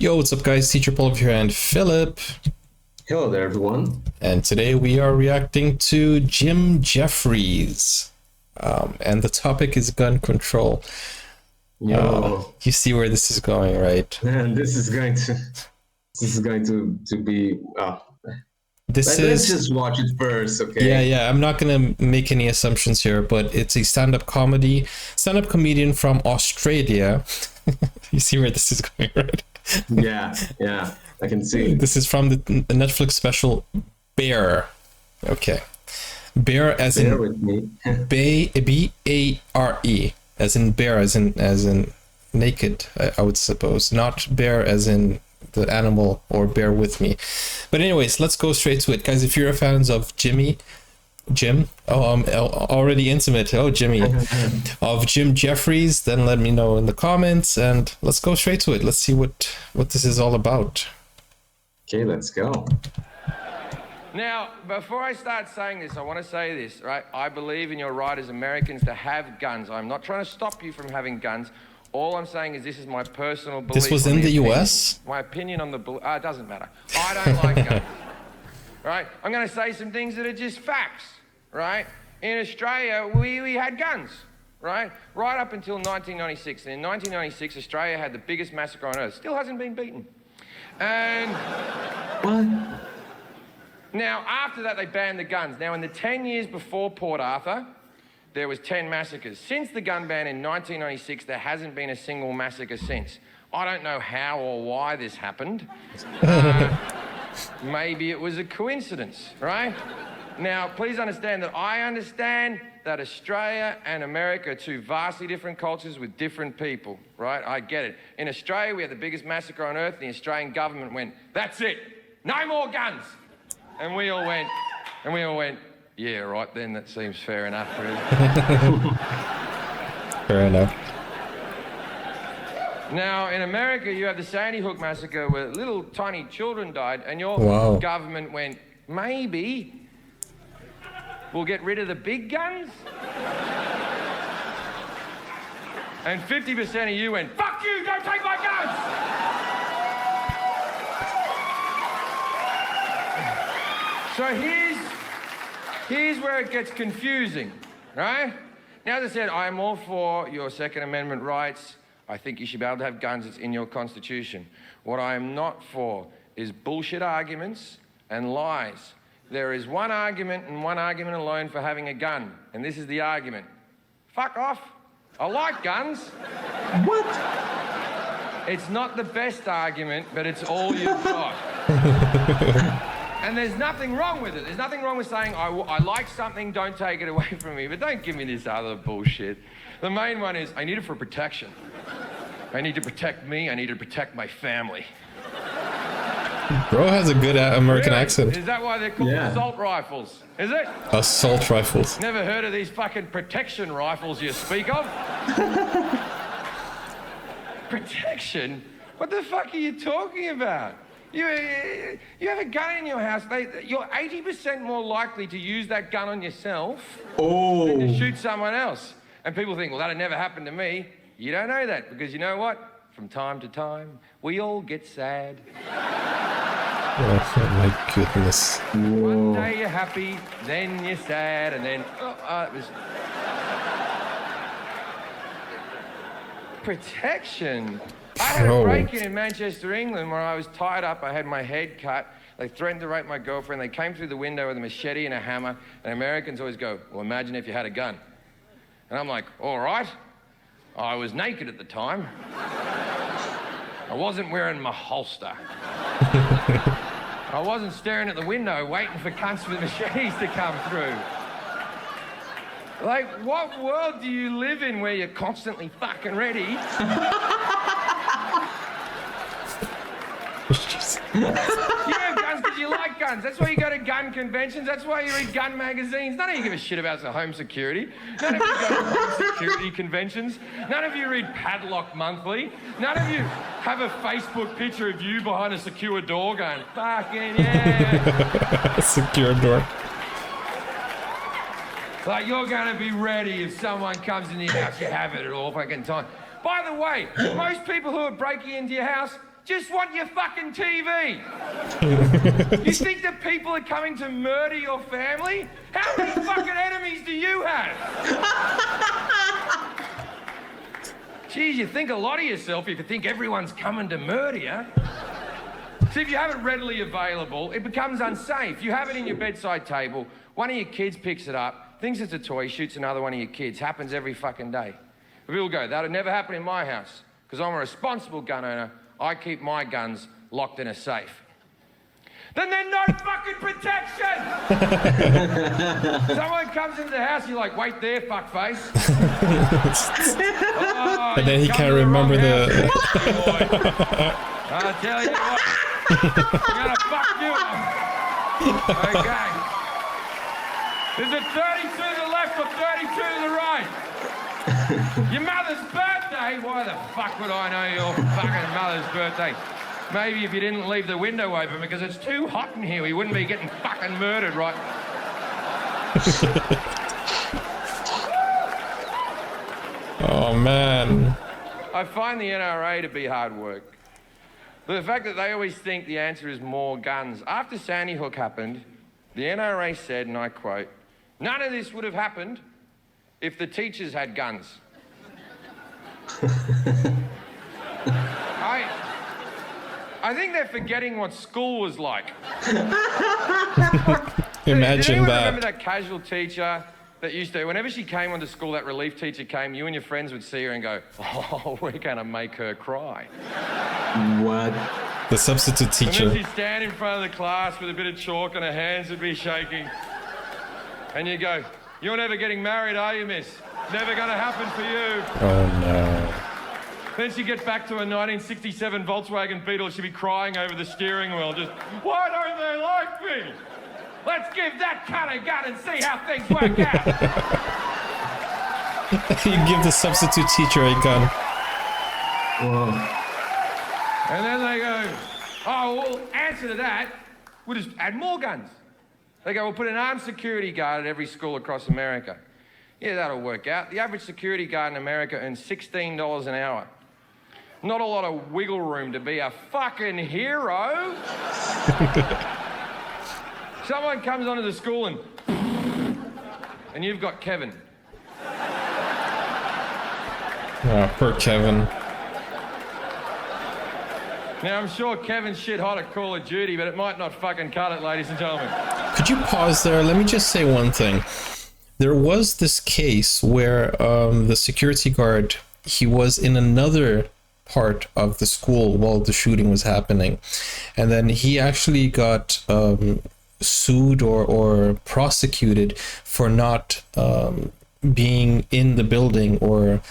Yo, what's up guys? Teacher Paul here and Philip. Hello there everyone. And today we are reacting to Jefferies. And the topic is gun control. You see where this is going, right? This is going to be let's just watch it first, okay? Yeah, I'm not gonna make any assumptions here, but it's a stand-up comedian from Australia. You see where this is going, right? Yeah, I can see. This is from the Netflix special Bear. Okay. Bear as Bear in with me. B-A-R-E, as in bear, as in naked, I would suppose. Not bear as in the animal, or bear with me. But anyways, let's go straight to it. Guys, if you're fans of Jim, I'm already intimate. Oh, Jimmy. Of Jim Jefferies, then let me know in the comments, and let's go straight to it. Let's see what this is all about. Okay, let's go. Now, before I start saying this, I want to say this, right? I believe in your right as Americans to have guns. I'm not trying to stop you from having guns. All I'm saying is this is my personal belief. This was in the US? My opinion on the... it doesn't matter. I don't like guns. Right? I'm going to say some things that are just facts, right? In Australia, we had guns, right? Right up until 1996. And in 1996, Australia had the biggest massacre on earth. Still hasn't been beaten. And... What? Now, after that, they banned the guns. Now, in the 10 years before Port Arthur, there was 10 massacres. Since the gun ban in 1996, there hasn't been a single massacre since. I don't know how or why this happened. Maybe it was a coincidence, right? Now, please understand that I understand that Australia and America are two vastly different cultures with different people, right? I get it. In Australia, we had the biggest massacre on earth. The Australian government went, that's it, no more guns. And we all went, yeah, right then, that seems fair enough, really. Fair enough. Now, in America, you have the Sandy Hook massacre where little tiny children died, and your government went, maybe we'll get rid of the big guns? And 50% of you went, fuck you, don't take my guns! So here's where it gets confusing, right? Now, as I said, I'm all for your Second Amendment rights. I think you should be able to have guns. It's in your Constitution. What I am not for is bullshit arguments and lies. There is one argument and one argument alone for having a gun, and this is the argument. Fuck off. I like guns. What? It's not the best argument, but it's all you've got. And there's nothing wrong with it. There's nothing wrong with saying, I like something, don't take it away from me. But don't give me this other bullshit. The main one is, I need it for protection. I need to protect me. I need to protect my family. Bro has a good American accent. Is that why they're called assault rifles? Is it? Assault rifles. Never heard of these fucking protection rifles you speak of? Protection? What the fuck are you talking about? You have a gun in your house, you're 80% more likely to use that gun on yourself than to shoot someone else. And people think, well, that'd never happen to me. You don't know that, because you know what? From time to time, we all get sad. Oh my goodness. One day you're happy, then you're sad, and then, it was... Protection? I had a break-in in Manchester, England, where I was tied up. I had my head cut. They threatened to rape my girlfriend. They came through the window with a machete and a hammer. And Americans always go, well, imagine if you had a gun. And I'm like, all right. I was naked at the time. I wasn't wearing my holster. I wasn't staring at the window waiting for cunts with machetes to come through. Like, what world do you live in where you're constantly fucking ready? You have guns because you like guns. That's why you go to gun conventions. That's why you read gun magazines. None of you give a shit about home security. None of you go to home security conventions. None of you read Padlock Monthly. None of you have a Facebook picture of you behind a secure door going, fucking yeah. Secure door. Like, you're going to be ready if someone comes in your house. You have it at all fucking time. By the way, most people who are breaking into your house just want your fucking TV. You think that people are coming to murder your family? How many fucking enemies do you have? Geez, you think a lot of yourself if you think everyone's coming to murder you. So if you have it readily available, it becomes unsafe. You have it in your bedside table, one of your kids picks it up, thinks it's a toy, shoots another one of your kids. Happens every fucking day. But people go, that'd never happen in my house, because I'm a responsible gun owner. I keep my guns locked in a safe. Then there's no fucking protection! Someone comes into the house, you're like, wait there, fuckface. Oh, and then he can't remember the... I'll tell you what, I'm gonna fuck you up. Okay. There's a 32 to the left or 32 to the right. Your mother's birthday? Why the fuck would I know your fucking mother's birthday? Maybe if you didn't leave the window open because it's too hot in here, we wouldn't be getting fucking murdered, right? Oh, man. I find the NRA to be hard work. But the fact that they always think the answer is more guns. After Sandy Hook happened, the NRA said, and I quote, "None of this would have happened if the teachers had guns." I think they're forgetting what school was like. Imagine that. Remember that casual teacher that used to, whenever she came onto school, that relief teacher came, you and your friends would see her and go, oh, we're going to make her cry. What? The substitute teacher. And then she'd stand in front of the class with a bit of chalk and her hands would be shaking. And you go, you're never getting married, are you, miss? Never going to happen for you. Oh, no. Then she'd get back to a 1967 Volkswagen Beetle. She'd be crying over the steering wheel, just, why don't they like me? Let's give that cunt a gun and see how things work out. You give the substitute teacher a gun. Whoa. And then they go, oh, well, answer to that, we'll just add more guns. They go, we'll put an armed security guard at every school across America. Yeah, that'll work out. The average security guard in America earns $16 an hour. Not a lot of wiggle room to be a fucking hero. Someone comes onto the school and you've got Kevin. Oh, poor Kevin. Now, I'm sure Kevin's shit hot at Call of Duty, but it might not fucking cut it, ladies and gentlemen. Could you pause there? Let me just say one thing. There was this case where the security guard, he was in another part of the school while the shooting was happening. And then he actually got sued or prosecuted for not being in the building or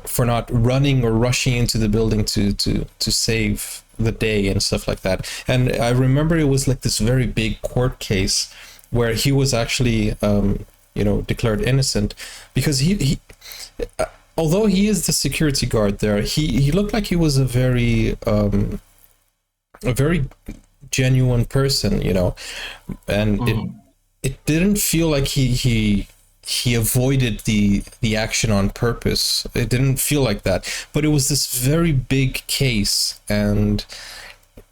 for not running or rushing into the building to save the day and stuff like that. And I remember it was like this very big court case where he was actually declared innocent because he although he is the security guard there, he looked like he was a very genuine person, and it didn't feel like he avoided the action on purpose. It didn't feel like that, but it was this very big case, and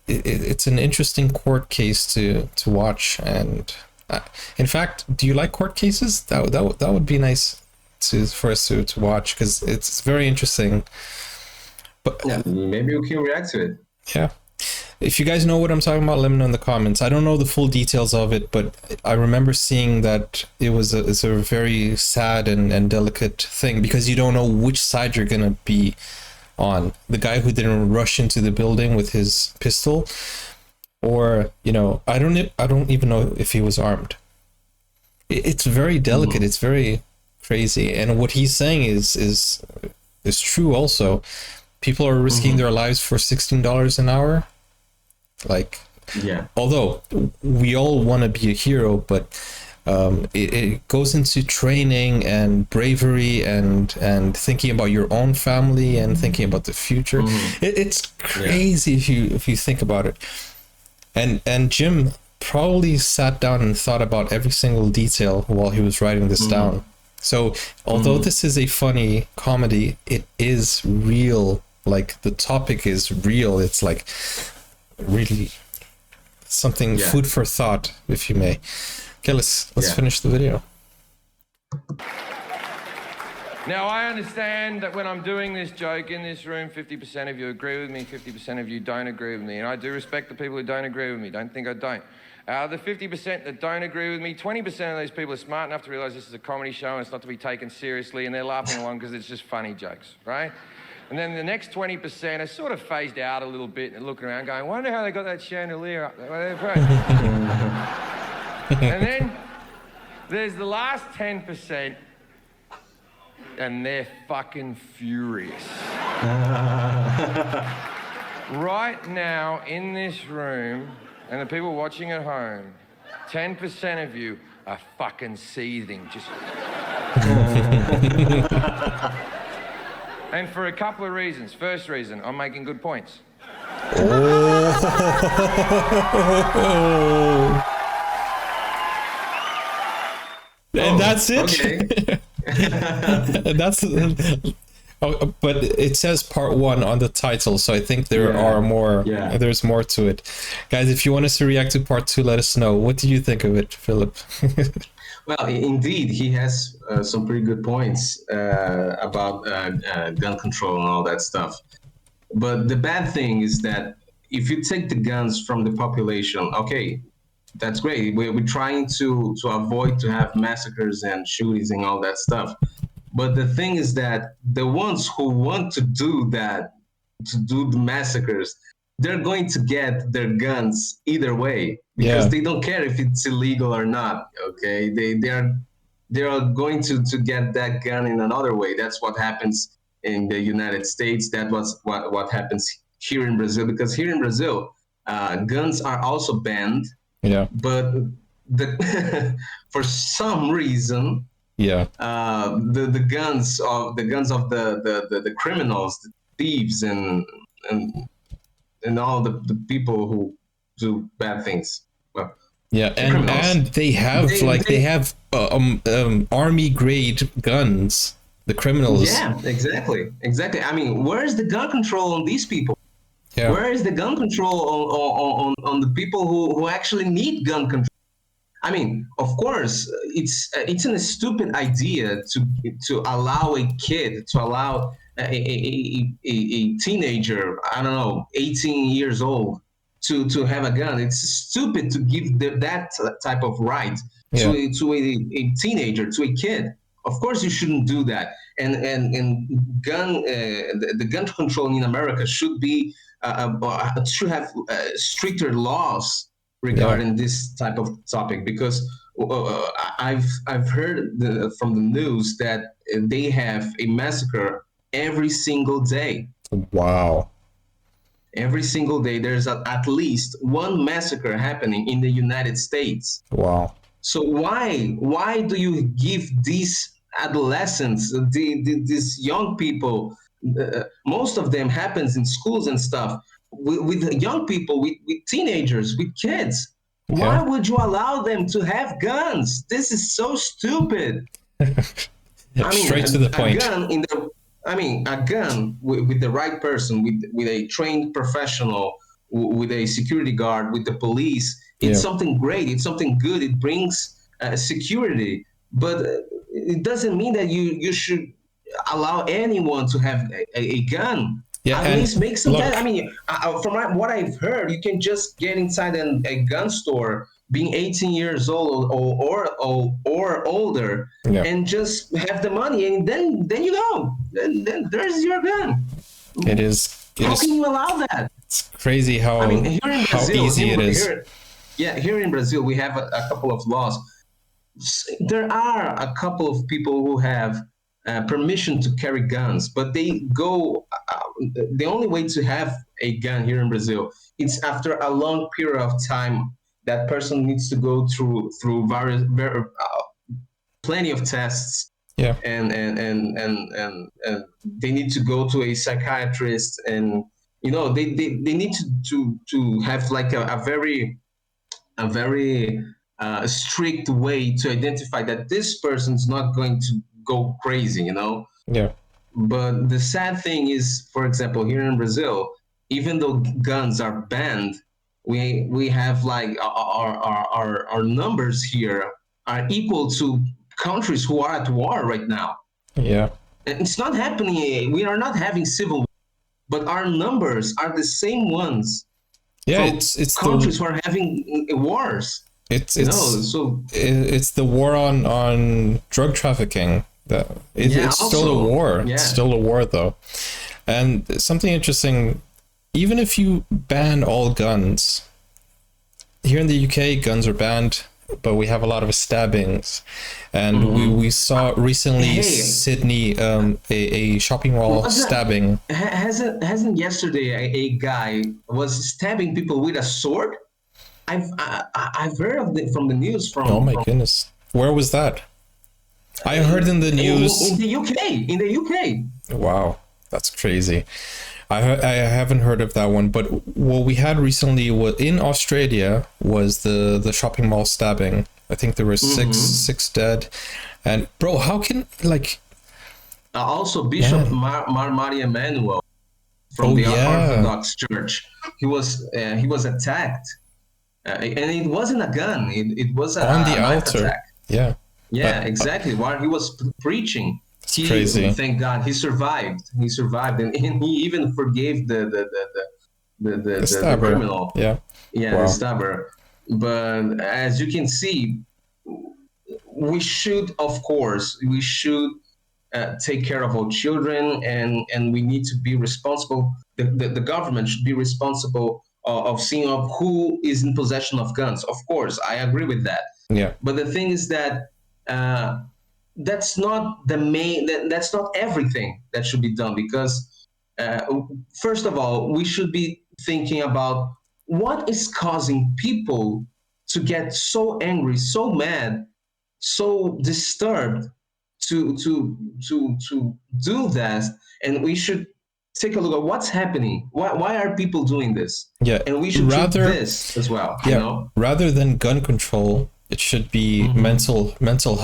it's an interesting court case to watch. And in fact, do you like court cases? That would be nice for us to watch, because it's very interesting. But yeah, maybe we can react to it. Yeah. If you guys know what I'm talking about, let me know in the comments. I don't know the full details of it, but I remember seeing that it's a very sad and delicate thing, because you don't know which side you're going to be on. The guy who didn't rush into the building with his pistol, or, I don't even know if he was armed. It's very delicate. It's very crazy. And what he's saying is true also. People are risking their lives for $16 an hour. Like, yeah. Although we all want to be a hero, but it goes into training and bravery and thinking about your own family and thinking about the future. It's crazy if you think about it. And Jim probably sat down and thought about every single detail while he was writing this down. So although this is a funny comedy, it is real like the topic is real. It's like really something food for thought, if you may. Okay, let's finish the video. Now, I understand that when I'm doing this joke in this room, 50% of you agree with me, 50% of you don't agree with me. And I do respect the people who don't agree with me. Don't think I don't. The 50% that don't agree with me, 20% of those people are smart enough to realize this is a comedy show and it's not to be taken seriously, and they're laughing along because it's just funny jokes, right? And then the next 20% are sort of phased out a little bit and looking around going, wonder how they got that chandelier up there. And then there's the last 10%, and they're fucking furious. Right now, in this room, and the people watching at home, 10% of you are fucking seething. Just... And for a couple of reasons. First reason, I'm making good points. And that's it. Okay. That's but it says part 1 on the title, so I think there are more. There's more to it, guys. If you want us to react to part 2, let us know. What do you think of it, Philip? Well, indeed, he has some pretty good points about gun control and all that stuff. But the bad thing is that if you take the guns from the population, okay, that's great. We're trying to avoid to have massacres and shootings and all that stuff. But the thing is that the ones who want to do that, to do the massacres, they're going to get their guns either way, because they don't care if it's illegal or not. Okay, they are going to get that gun in another way. That's what happens in the United States. That was what happens here in Brazil, because here in Brazil, guns are also banned. Yeah. But for some reason, the guns of the criminals, the thieves, and all the people who do bad things. Well, and they have army grade guns. The criminals. Yeah, exactly. I mean, where is the gun control on these people? Yeah. Where is the gun control on the people who actually need gun control? I mean, of course, it's a stupid idea to allow a kid, to allow a teenager, I don't know, 18 years old, to have a gun. It's stupid to give that type of right to a teenager, to a kid. Of course, you shouldn't do that. And the gun control in America should should have stricter laws regarding this type of topic, because I've heard from the news that they have a massacre every single day. Wow. Every single day there's at least one massacre happening in the United States. Wow. So why do you give these adolescents, these young people, most of them happens in schools and stuff, with young people, with teenagers, with kids. Why would you allow them to have guns? This is so stupid. Straight to the point. A gun with the right person, with a trained professional, with a security guard, with the police, it's something great. It's something good. It brings security. But it doesn't mean that you should allow anyone to have a gun. At least make some. I mean, from what I've heard, you can just get inside a gun store, being 18 years old or older, and just have the money, and then you go. Then there's your gun. How can you allow that? It's crazy how easy it is. Here in Brazil, we have a couple of laws. There are a couple of people who have permission to carry guns, but they go. The only way to have a gun here in Brazil, it's after a long period of time. That person needs to go through plenty of tests. Yeah. And they need to go to a psychiatrist, and they need to have like a very strict way to identify that this person's not going to go crazy, Yeah. But the sad thing is, for example, here in Brazil, even though guns are banned, we have like our numbers here are equal to countries who are at war right now. Yeah. And it's not happening. We are not having civil war, but our numbers are the same ones Yeah, from it's countries the who are having wars. it's You it's know, so it's the war on drug trafficking. yeah, It's still a also, war. It's yeah. still a war though. And something interesting, even if you ban all guns, here in the UK, guns are banned, but we have a lot of stabbings. And we saw recently Hey. Sydney, a shopping mall Wasn't- stabbing. Hasn't yesterday a guy was stabbing people with a sword? I've heard of it from the news from. Oh my from goodness. Where was that? I heard in the news. in the UK. In the UK. Wow, that's crazy. I haven't heard of that one, but what we had recently was in Australia was the shopping mall stabbing. I think there were six dead, and bro, how can like Also, Bishop Yeah. Maria Emanuel from Oh, the yeah. Orthodox Church. He was attacked, and it wasn't a gun. It was on the a knife altar? attack. Yeah, Yeah, exactly. While he was preaching, he, crazy. thank God, he survived. He survived, and he even forgave the stabber. criminal. Yeah, Yeah, Wow. the stabber. But as you can see, we should, of course, take care of our children, and we need to be responsible. The government should be responsible of seeing of who is in possession of guns. Of course, I agree with that. yeah, But the thing is that that's not the main. That's not everything that should be done, because first of all, we should be thinking about what is causing people to get so angry, so mad, so disturbed to do that, and we should take a look at what's happening. Why are people doing this? yeah. And we should treat rather, this as well. yeah, You know? rather than gun control, it should be mental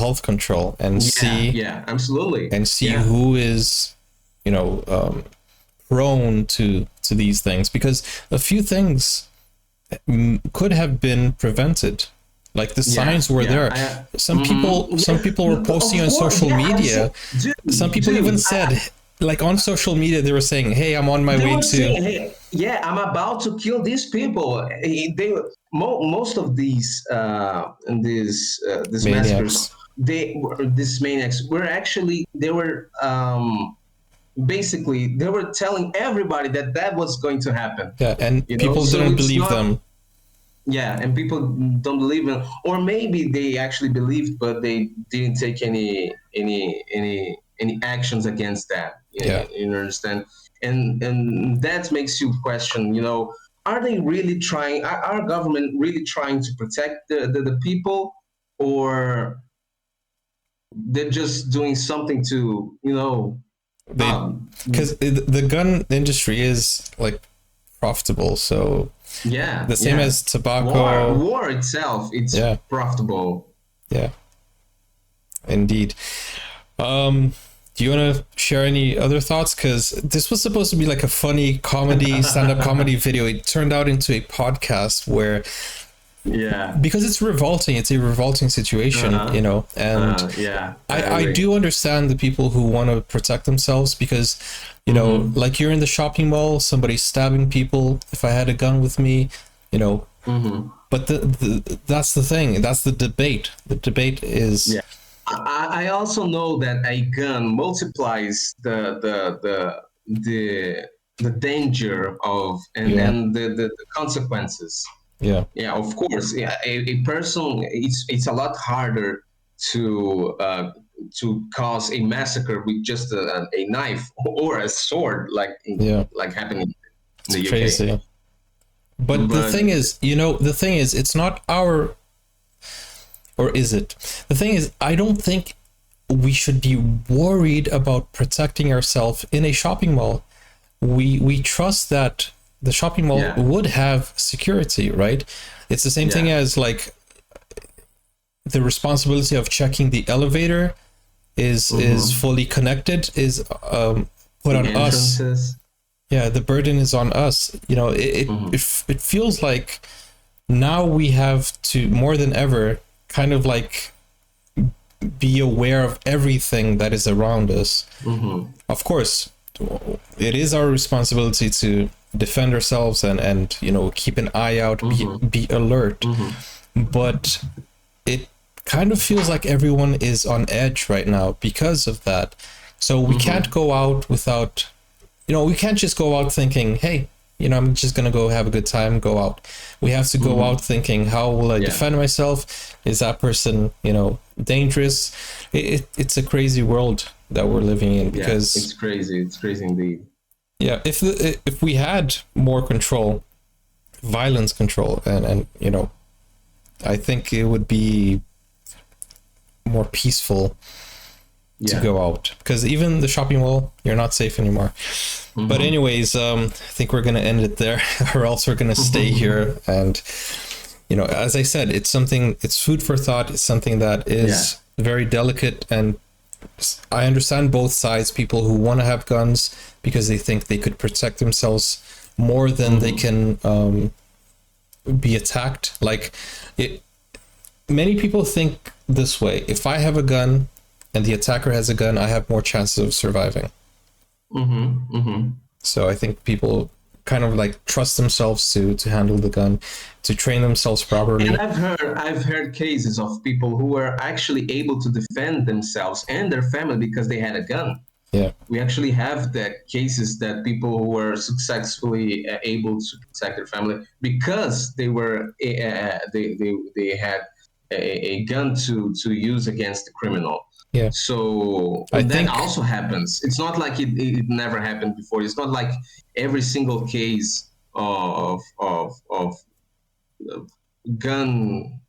health control, and see Yeah, absolutely. and see Yeah. who is, prone to these things, because a few things could have been prevented. Like the signs were there. Some people were posting on Of course, social yeah, media. dude, Some people dude, even said, like on social media, they were saying, "Hey, I'm on my they way were to." saying, hey, yeah, I'm about to kill these people. Most of these Maniacs. massacres, these maniacs were actually basically they were telling everybody that was going to happen. Yeah, and You know, people so didn't it's believe not- them. Yeah, and people don't believe it, or maybe they actually believed, but they didn't take any actions against that. Yeah. You understand, and that makes you question. Are they really trying? Are our government really trying to protect the people, or they're just doing something to They because the gun industry is like profitable, so yeah, the same yeah. as tobacco. War itself, it's Yeah. profitable. Yeah, indeed. Do you want to share any other thoughts? Because this was supposed to be like a funny comedy, stand-up comedy video. It turned out into a podcast where, Yeah. because it's revolting, it's a revolting situation, and Yeah. I do understand the people who want to protect themselves, because, like you're in the shopping mall, somebody's stabbing people. If I had a gun with me, but that's the thing. That's the debate. The debate is, Yeah. I also know that a gun multiplies the danger of and the consequences. yeah, Yeah, of course. Yeah, a person, it's a lot harder to cause a massacre with just a knife or a sword, like happening in the UK. crazy. But the thing is, it's not our, or is it? The thing is, I don't think we should be worried about protecting ourselves in a shopping mall. We trust that the shopping mall would have security, right? It's the same thing as like the responsibility of checking the elevator. is fully connected is put on us. Yeah, the burden is on us. You know, it feels like now we have to, more than ever, kind of like be aware of everything that is around us. Of course, it is our responsibility to defend ourselves and you know, keep an eye out, be alert. But it kind of feels like everyone is on edge right now because of that. So we can't go out without, you know, we can't just go out thinking, hey, you know, I'm just gonna go have a good time, go out. We have to go out thinking, how will I defend myself? Is that person, you know, dangerous? It's a crazy world that we're living in, because it's crazy indeed. Yeah, if we had more control, violence control, and you know, I think it would be more peaceful to go out, because even the shopping mall, you're not safe anymore. But anyways, I think we're gonna end it there, or else we're gonna stay here. And you know, as I said, it's food for thought. It's something that is very delicate, and I understand both sides. People who want to have guns because they think they could protect themselves more than they can be attacked. Like many people think this way: if I have a gun and the attacker has a gun, I have more chances of surviving. So I think people kind of like trust themselves to handle the gun, to train themselves properly. And I've heard cases of people who were actually able to defend themselves and their family because they had a gun. Yeah, we actually have that cases that people who were successfully able to protect their family because they were they had a gun to use against the criminal. Yeah. So that also happens. It's not like it never happened before. It's not like every single case of gun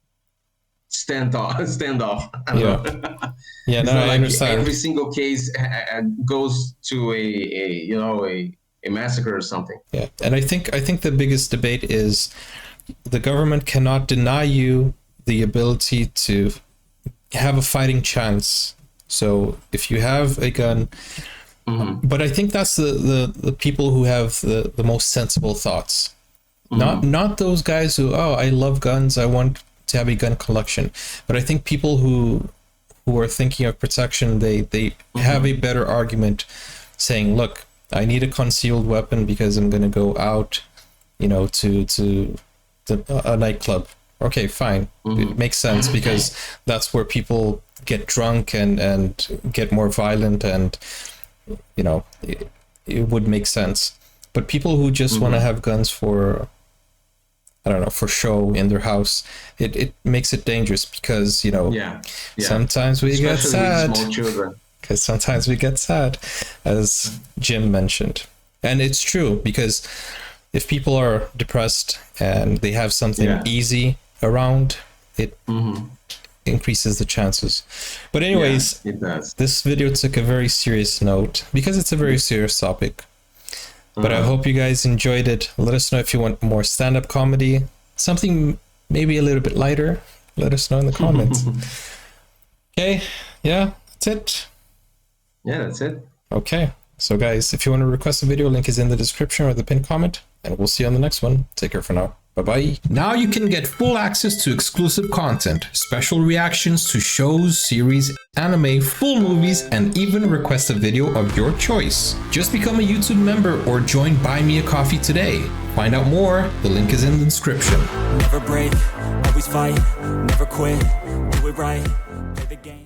standoff. Yeah, no, I understand. Every single case goes to a massacre or something. Yeah, and I think the biggest debate is the government cannot deny you the ability to have a fighting chance. So if you have a gun, but I think that's the people who have the most sensible thoughts. Not those guys who, oh, I love guns, I want to have a gun collection. But I think people who are thinking of protection, they have a better argument saying, look, I need a concealed weapon because I'm going to go out, you know, to a nightclub. Okay, fine. It makes sense because that's where people get drunk and get more violent, and you know, it would make sense. But people who just want to have guns for, I don't know, for show in their house, it makes it dangerous because, you know, sometimes we get sad. Small children. Because sometimes we get sad, as Jim mentioned. And it's true, because if people are depressed and they have something easy around, it increases the chances. But anyways, it does. This video took a very serious note because it's a very serious topic. But I hope you guys enjoyed it. Let us know if you want more stand-up comedy, something maybe a little bit lighter. Let us know in the comments. Okay, yeah, that's it. Yeah, that's it. Okay, so guys, if you want to request a video, link is in the description or the pinned comment, and we'll see you on the next one. Take care for now. Bye-bye. Now you can get full access to exclusive content, special reactions to shows, series, anime, full movies, and even request a video of your choice. Just become a YouTube member or join Buy Me a Coffee today. Find out more, the link is in the description. Never break, always fight, never quit, do it right, play the game.